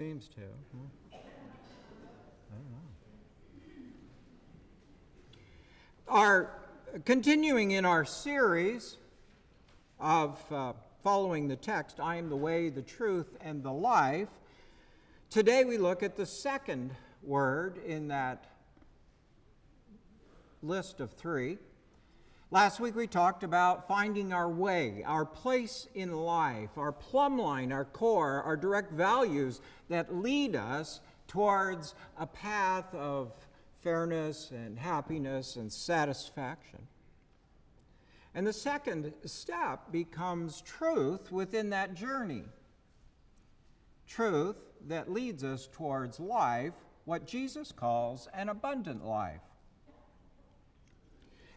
Seems to. I don't know. Continuing in our series of following the text, I am the way, the truth, and the life. Today we look at the second word in that list of three. Last week we talked about finding our way, our place in life, our plumb line, our core, our direct values that lead us towards a path of fairness and happiness and satisfaction. And the second step becomes truth within that journey. Truth that leads us towards life, what Jesus calls an abundant life.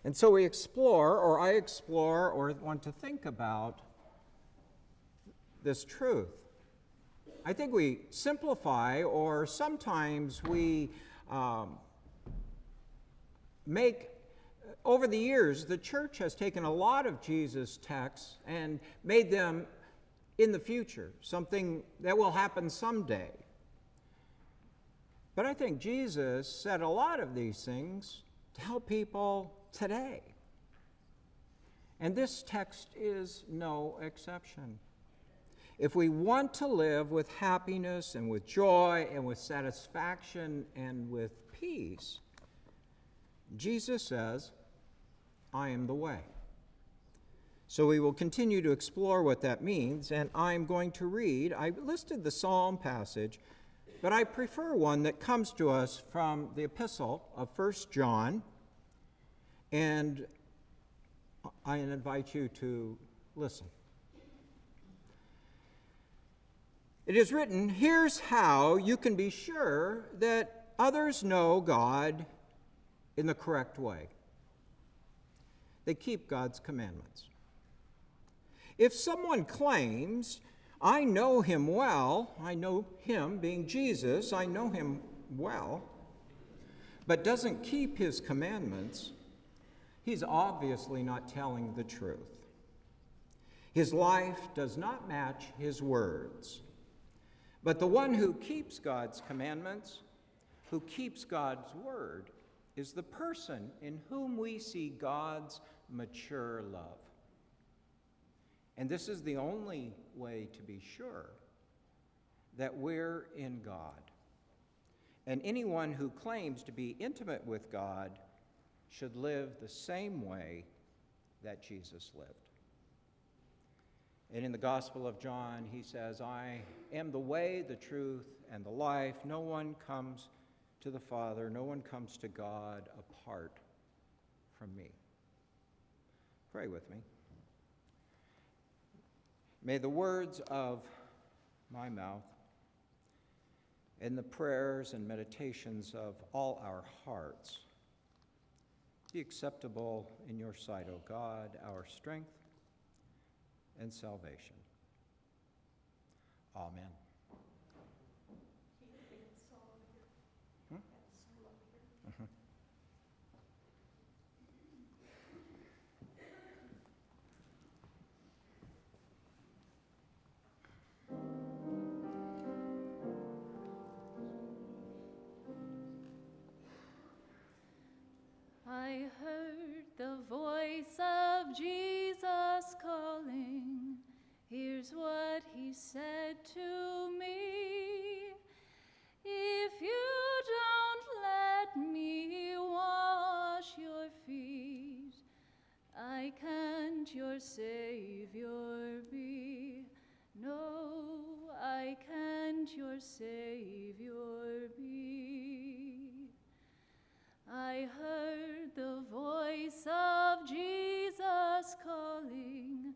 And so we explore, or I explore, or want to think about this truth. I think we simplify, or sometimes we over the years, the church has taken a lot of Jesus' texts and made them in the future, something that will happen someday. But I think Jesus said a lot of these things to help people today. And this text is no exception. If we want to live with happiness and with joy and with satisfaction and with peace, Jesus says, I am the way. So we will continue to explore what that means, and I'm going to read. I listed the Psalm passage, but I prefer one that comes to us from the epistle of 1 John, and I invite you to listen. It is written, here's how you can be sure that others know God in the correct way. They keep God's commandments. If someone claims, I know him well, I know him being Jesus, I know him well, but doesn't keep his commandments, he's obviously not telling the truth. His life does not match his words. But the one who keeps God's commandments, who keeps God's word, is the person in whom we see God's mature love. And this is the only way to be sure that we're in God. And anyone who claims to be intimate with God should live the same way that Jesus lived. And in the Gospel of John, he says, I am the way, the truth, and the life. No one comes to the Father, no one comes to God apart from me. Pray with me. May the words of my mouth and the prayers and meditations of all our hearts be acceptable in your sight, O God, our strength and salvation. Amen. I heard the voice of Jesus calling. Here's what he said to me. If you don't let me wash your feet, I can't your Savior be. No, I can't your Savior be. I heard the voice of Jesus calling.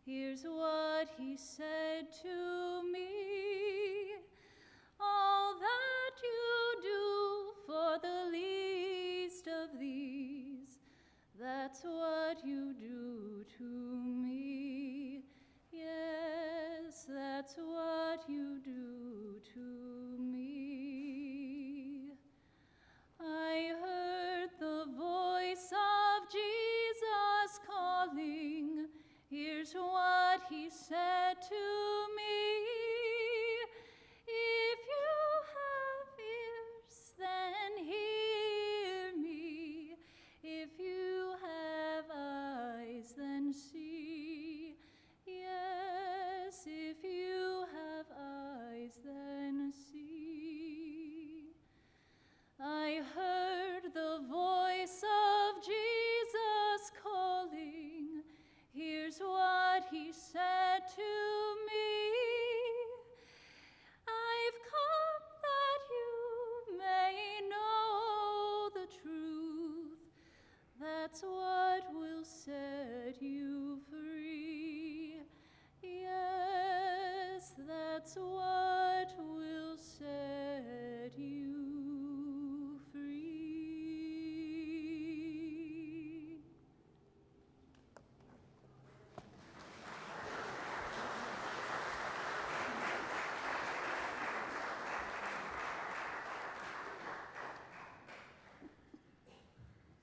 Here's what he said to me. All that you do for the least of these, that's what you do to me. Yes, that's what you do to me. I heard the voice of Jesus calling. Here's what he said to me. If you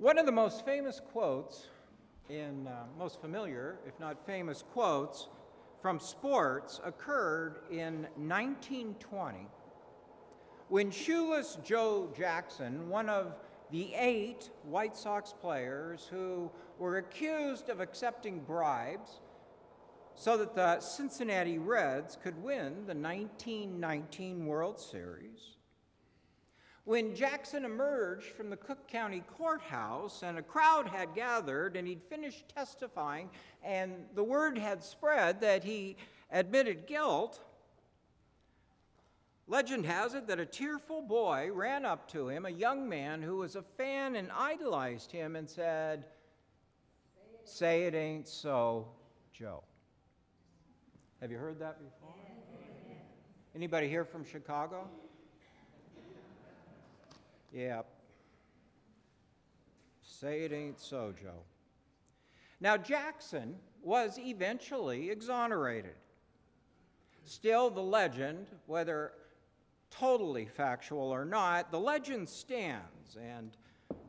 One of the most famous quotes most familiar, if not famous quotes, from sports occurred in 1920 when shoeless Joe Jackson, one of the 8 White Sox players who were accused of accepting bribes so that the Cincinnati Reds could win the 1919 World Series. When Jackson emerged from the Cook County Courthouse and a crowd had gathered and he'd finished testifying and the word had spread that he admitted guilt, legend has it that a tearful boy ran up to him, a young man who was a fan and idolized him, and said, "Say it ain't so, Joe." Have you heard that before? Anybody here from Chicago? Yeah. Say it ain't so, Joe. Now, Jackson was eventually exonerated. Still, the legend, whether totally factual or not, the legend stands, and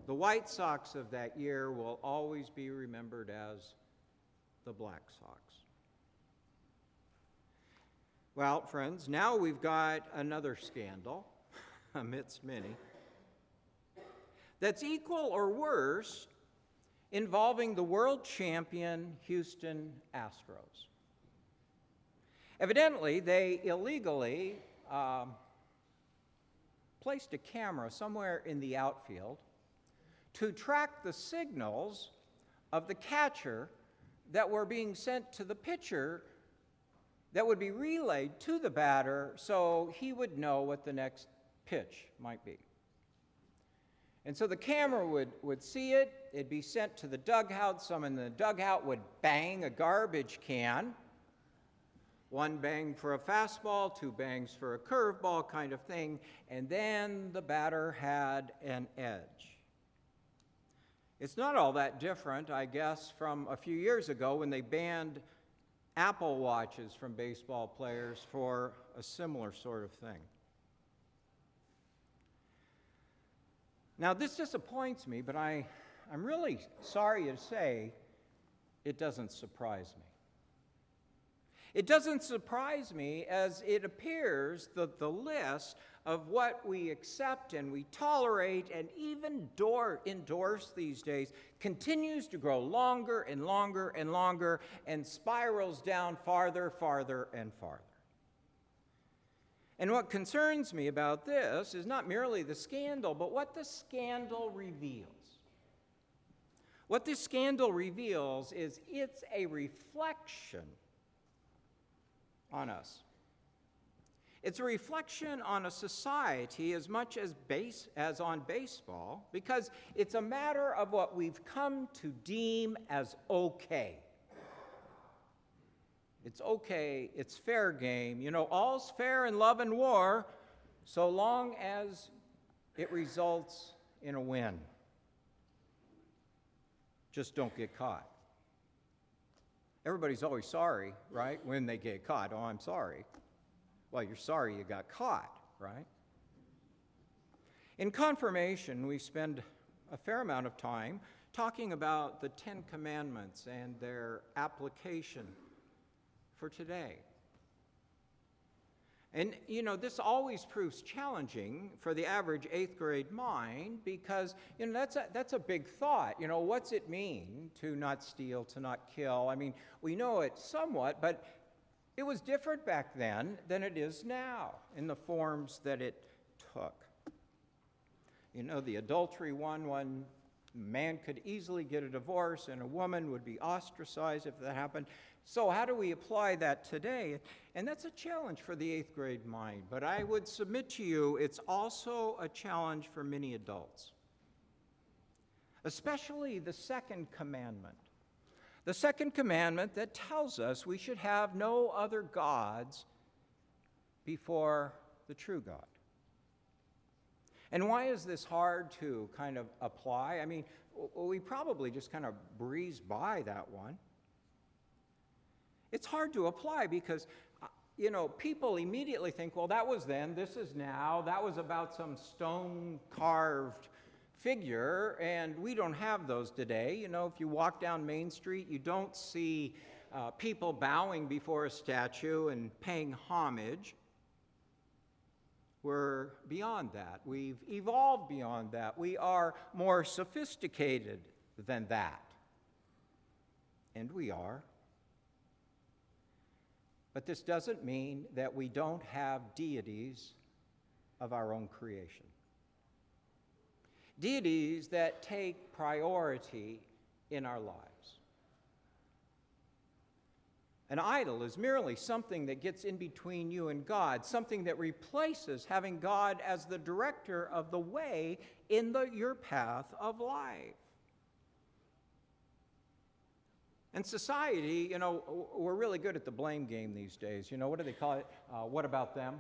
the White Sox of that year will always be remembered as the Black Sox. Well, friends, now we've got another scandal, amidst many, that's equal or worse, involving the world champion Houston Astros. Evidently, they illegally placed a camera somewhere in the outfield to track the signals of the catcher that were being sent to the pitcher that would be relayed to the batter so he would know what the next pitch might be. And so the camera would see it, it'd be sent to the dugout, someone in the dugout would bang a garbage can, 1 bang for a fastball, 2 bangs for a curveball kind of thing, and then the batter had an edge. It's not all that different, I guess, from a few years ago when they banned Apple Watches from baseball players for a similar sort of thing. Now, this disappoints me, but I'm really sorry to say it doesn't surprise me. It doesn't surprise me as it appears that the list of what we accept and we tolerate and even endorse these days continues to grow longer and longer and longer and spirals down farther, farther, and farther. And what concerns me about this is not merely the scandal, but what the scandal reveals. What this scandal reveals is it's a reflection on us. It's a reflection on a society as much as on baseball, because it's a matter of what we've come to deem as okay. It's okay, it's fair game. You know, all's fair in love and war, so long as it results in a win. Just don't get caught. Everybody's always sorry, right, when they get caught. Oh, I'm sorry. Well, you're sorry you got caught, right? In confirmation, we spend a fair amount of time talking about the 10 Commandments and their application for today. And, you know, this always proves challenging for the average 8th grade mind because, you know, that's a big thought. You know, what's it mean to not steal, to not kill? I mean, we know it somewhat, but it was different back then than it is now in the forms that it took. You know, the adultery one man could easily get a divorce and a woman would be ostracized if that happened. So how do we apply that today? And that's a challenge for the 8th grade mind. But I would submit to you it's also a challenge for many adults, especially the 2nd commandment. The 2nd commandment that tells us we should have no other gods before the true God. And why is this hard to kind of apply? I mean, we probably just kind of breeze by that one. It's hard to apply because, you know, people immediately think, well, that was then, this is now, that was about some stone-carved figure, and we don't have those today. You know, if you walk down Main Street, you don't see people bowing before a statue and paying homage. We're beyond that. We've evolved beyond that. We are more sophisticated than that. And we are. But this doesn't mean that we don't have deities of our own creation. Deities that take priority in our lives. An idol is merely something that gets in between you and God, something that replaces having God as the director of the way in your path of life. And society, you know, we're really good at the blame game these days. You know, what do they call it? What about them?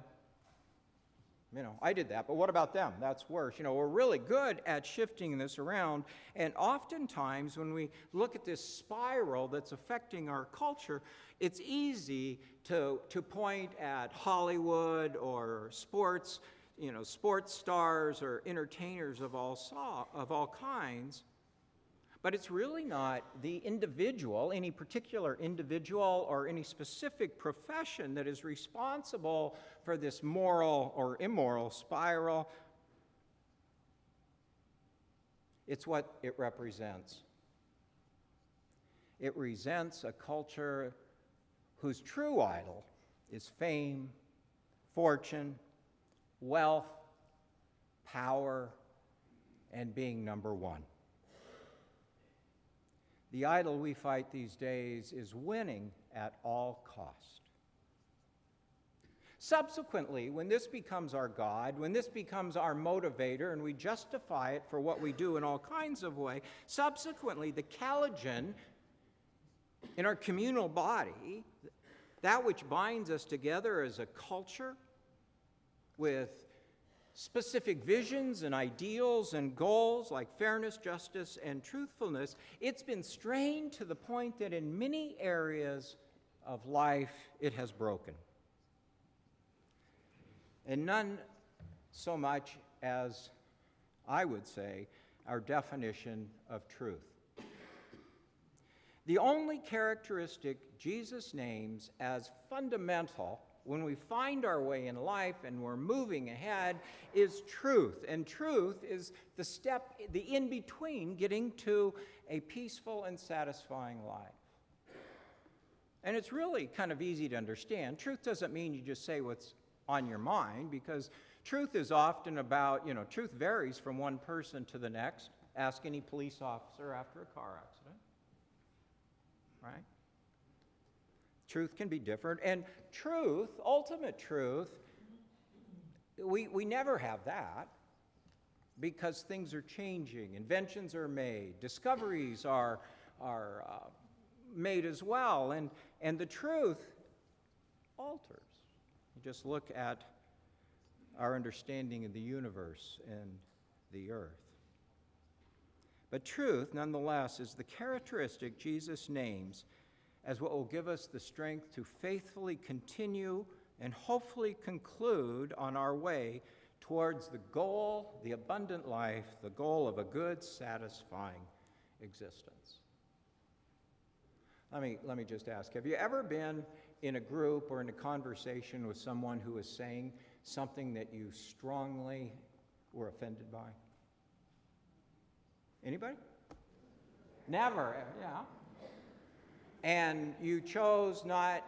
You know, I did that, but what about them? That's worse. You know, we're really good at shifting this around, and oftentimes when we look at this spiral that's affecting our culture, it's easy to point at Hollywood or sports, you know, sports stars or entertainers of all kinds. But it's really not the individual, any particular individual or any specific profession that is responsible for this moral or immoral spiral. It's what it represents. It represents a culture whose true idol is fame, fortune, wealth, power, and being number one. The idol we fight these days is winning at all cost. Subsequently, when this becomes our God, when this becomes our motivator, and we justify it for what we do in all kinds of ways, subsequently, the calogen in our communal body, that which binds us together as a culture with specific visions and ideals and goals like fairness, justice, and truthfulness, it's been strained to the point that in many areas of life it has broken. And none so much as, I would say, our definition of truth. The only characteristic Jesus names as fundamental when we find our way in life and we're moving ahead is truth. And truth is the step, the in-between getting to a peaceful and satisfying life. And it's really kind of easy to understand. Truth doesn't mean you just say what's on your mind, because truth is often about, you know, truth varies from one person to the next. Ask any police officer after a car accident, right? Truth can be different. And truth, ultimate truth, we never have that because things are changing. Inventions are made. Discoveries are made as well. And the truth alters. You just look at our understanding of the universe and the earth. But truth, nonetheless, is the characteristic Jesus names as what will give us the strength to faithfully continue and hopefully conclude on our way towards the goal, the abundant life, the goal of a good, satisfying existence. Let me just ask, have you ever been in a group or in a conversation with someone who is saying something that you strongly were offended by? Anybody? Never, yeah. And you chose to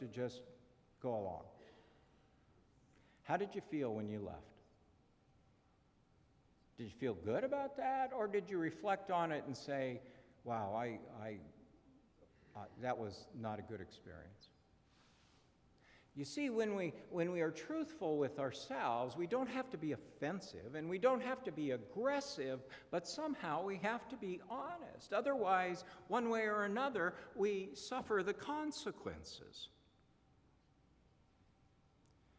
just go along. How did you feel when you left? Did you feel good about that, or did you reflect on it and say, wow, that was not a good experience? You see, when we are truthful with ourselves, we don't have to be offensive and we don't have to be aggressive, but somehow we have to be honest. Otherwise, one way or another, we suffer the consequences.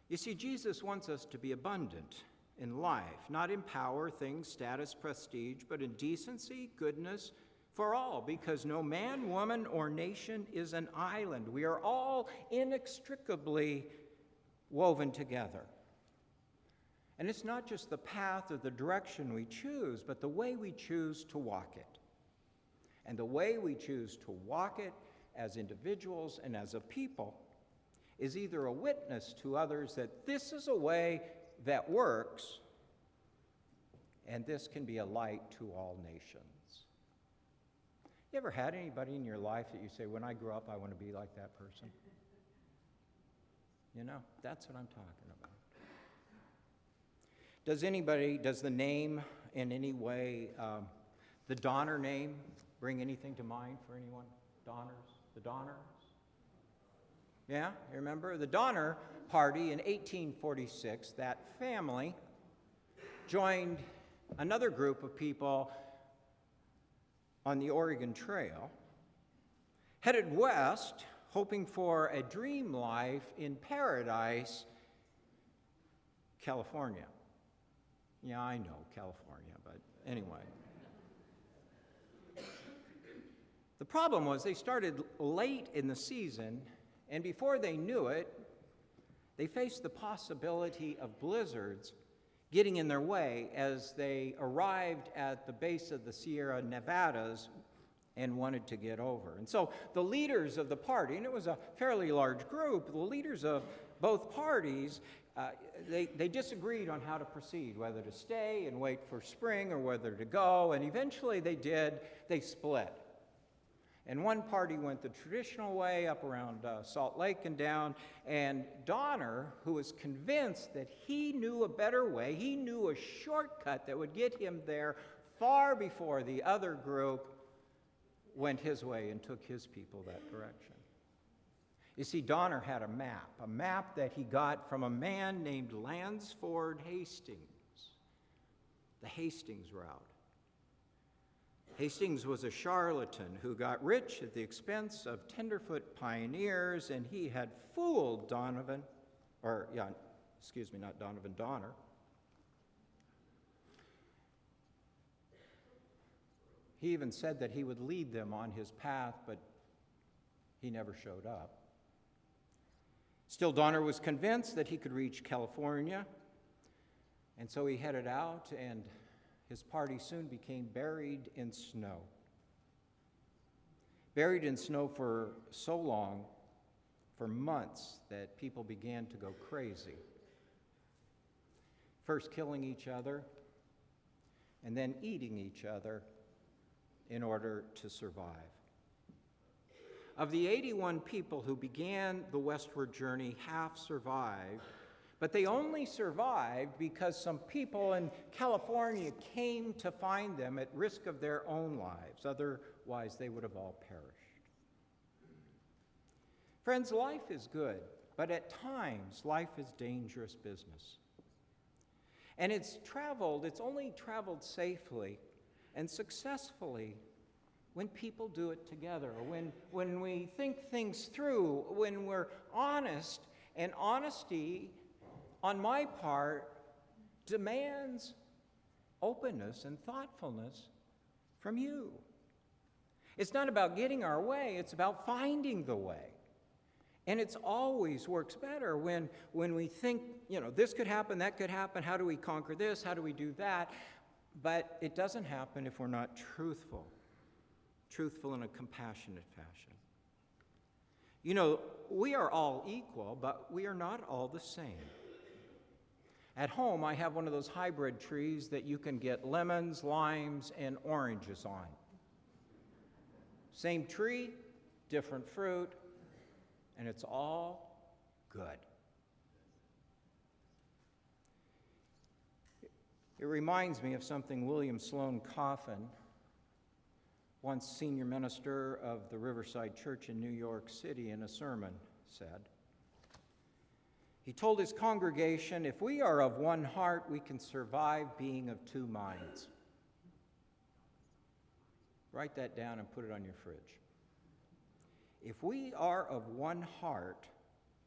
You see, Jesus wants us to be abundant in life, not in power, things, status, prestige, but in decency, goodness, for all, because no man, woman, or nation is an island. We are all inextricably woven together. And it's not just the path or the direction we choose, but the way we choose to walk it. And the way we choose to walk it as individuals and as a people is either a witness to others that this is a way that works, and this can be a light to all nations. You ever had anybody in your life that you say, when I grow up, I want to be like that person? You know, that's what I'm talking about. Does the name in any way, the Donner name, bring anything to mind for anyone? Donners? The Donners? Yeah, you remember? The Donner Party in 1846, that family joined another group of people on the Oregon Trail, headed west, hoping for a dream life in Paradise, California. Yeah, I know, California, but anyway. The problem was they started late in the season, and before they knew it, they faced the possibility of blizzards getting in their way as they arrived at the base of the Sierra Nevadas and wanted to get over. And so the leaders of the party, and it was a fairly large group, the leaders of both parties, they disagreed on how to proceed, whether to stay and wait for spring or whether to go, and eventually they split. And one party went the traditional way up around Salt Lake and down, and Donner, who was convinced that he knew a better way, he knew a shortcut that would get him there far before the other group, went his way and took his people that direction. You see, Donner had a map that he got from a man named Lansford Hastings, the Hastings route. Hastings was a charlatan who got rich at the expense of tenderfoot pioneers, and he had fooled Donner. He even said that he would lead them on his path, but he never showed up. Still, Donner was convinced that he could reach California, and so he headed out, and his party soon became buried in snow. Buried in snow for so long, for months, that people began to go crazy. First killing each other, and then eating each other in order to survive. Of the 81 people who began the westward journey, half survived, but they only survived because some people in California came to find them at risk of their own lives. Otherwise, they would have all perished. Friends, life is good, but at times, life is dangerous business. And it's only traveled safely and successfully when people do it together, when we think things through, when we're honest, and honesty on my part demands openness and thoughtfulness from you. It's not about getting our way, it's about finding the way. And it always works better when we think, this could happen, that could happen, how do we conquer this, how do we do that? But it doesn't happen if we're not truthful in a compassionate fashion. We are all equal, but we are not all the same. At home, I have one of those hybrid trees that you can get lemons, limes, and oranges on. Same tree, different fruit, and it's all good. It reminds me of something William Sloane Coffin, once senior minister of the Riverside Church in New York City, in a sermon said. He told his congregation, if we are of one heart, we can survive being of two minds. Write that down and put it on your fridge. If we are of one heart,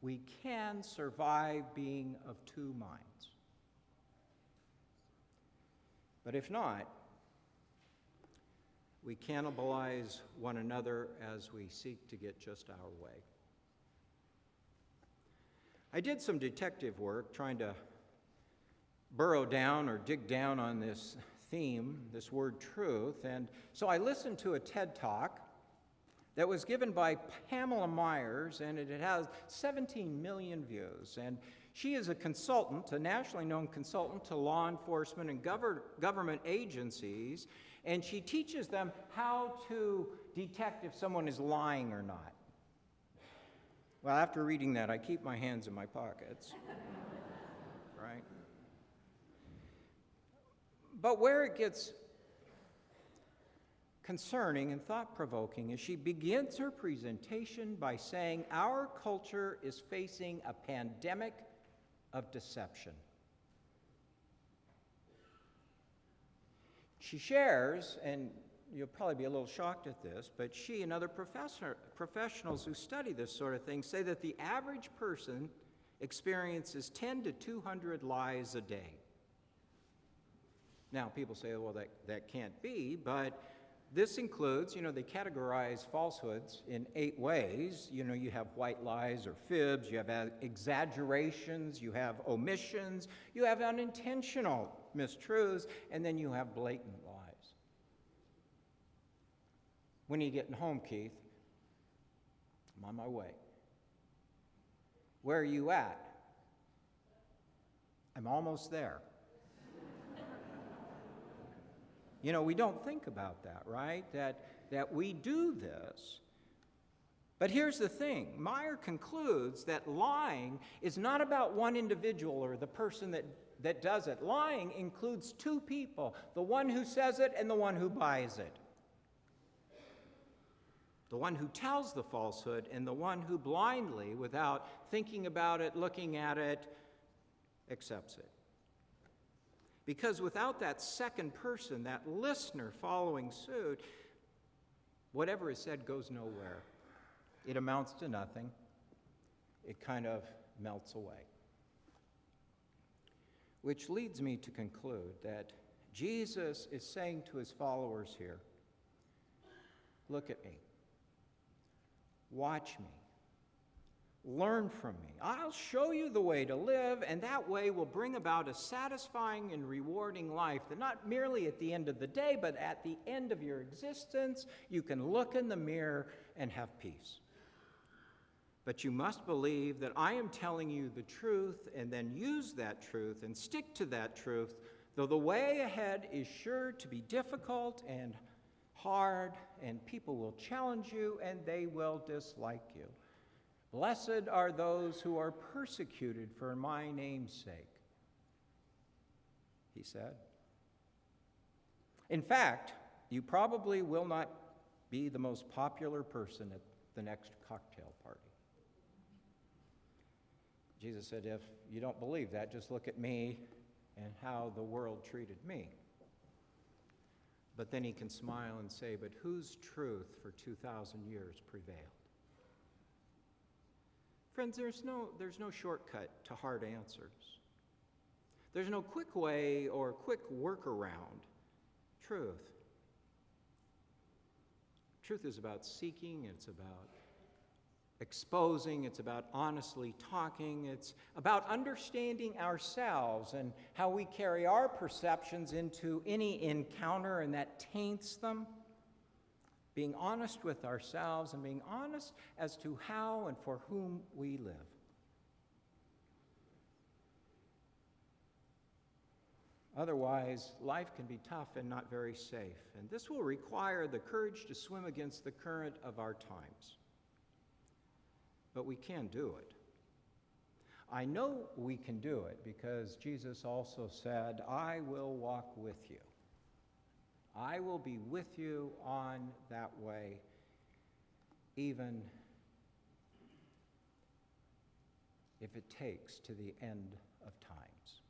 we can survive being of two minds. But if not, we cannibalize one another as we seek to get just our way. I did some detective work trying to burrow down or dig down on this theme, this word truth. And so I listened to a TED Talk that was given by Pamela Myers, and it has 17 million views. And she is a consultant, a nationally known consultant to law enforcement and government agencies, and she teaches them how to detect if someone is lying or not. Well, after reading that, I keep my hands in my pockets, right? But where it gets concerning and thought-provoking is she begins her presentation by saying our culture is facing a pandemic of deception. She shares, and you'll probably be a little shocked at this, but she and other professionals who study this sort of thing say that the average person experiences 10 to 200 lies a day. Now, people say, well, that can't be, but this includes, they categorize falsehoods in 8 ways. You have white lies or fibs, you have exaggerations, you have omissions, you have unintentional mistruths, and then you have blatant lies. When are you getting home, Keith? I'm on my way. Where are you at? I'm almost there. We don't think about that, right? That we do this. But here's the thing. Meyer concludes that lying is not about one individual or the person that does it. Lying includes 2 people, the one who says it and the one who buys it. The one who tells the falsehood and the one who blindly, without thinking about it, looking at it, accepts it. Because without that second person, that listener following suit, whatever is said goes nowhere. It amounts to nothing. It kind of melts away. Which leads me to conclude that Jesus is saying to his followers here, look at me. Watch me. Learn from me. I'll show you the way to live, and that way will bring about a satisfying and rewarding life that not merely at the end of the day, but at the end of your existence, you can look in the mirror and have peace. But you must believe that I am telling you the truth and then use that truth and stick to that truth, though the way ahead is sure to be difficult and hard, and people will challenge you and they will dislike you. Blessed are those who are persecuted for my name's sake, he said. In fact, you probably will not be the most popular person at the next cocktail party. Jesus said, if you don't believe that, just look at me and how the world treated me. But then he can smile and say, but whose truth for 2,000 years prevailed? Friends, there's no shortcut to hard answers. There's no quick way or quick workaround. Truth. Truth is about seeking, it's about exposing, it's about honestly talking, it's about understanding ourselves and how we carry our perceptions into any encounter and that taints them. Being honest with ourselves and being honest as to how and for whom we live. Otherwise, life can be tough and not very safe, and this will require the courage to swim against the current of our times. But we can do it. I know we can do it because Jesus also said, I will walk with you. I will be with you on that way, even if it takes to the end of times.